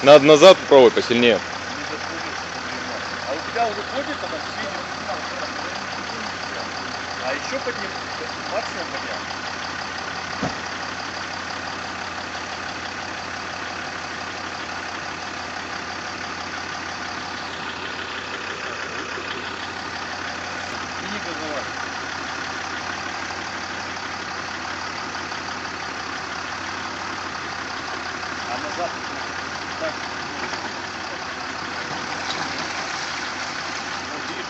Надо назад попробуй посильнее. А у тебя уже ходит она сильно? А еще подним максимум поднять. И не газовать. А назад так. Вот видишь?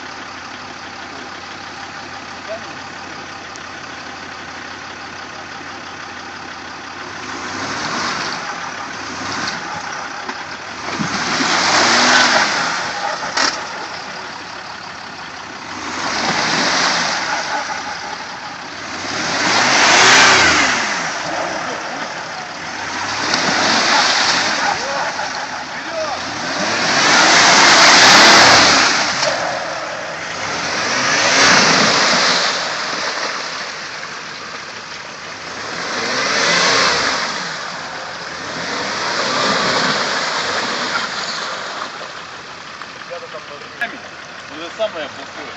Вот это самое плохое.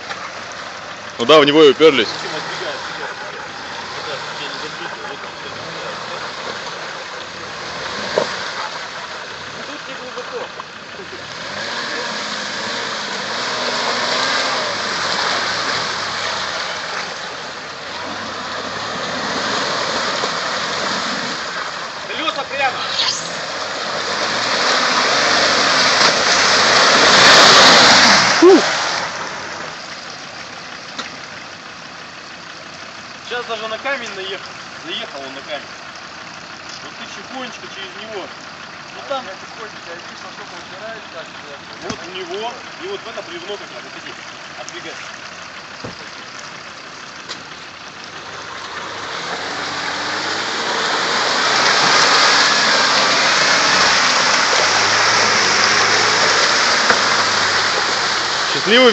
Ну да, в него и уперлись. Тут не глубоко. Колеса прямо. Сейчас даже на камень наехал он на камень. Вот ты тихонечко через него. Ну там вот в него и вот в это бревно как раз. Вот иди, отбегай. Счастливый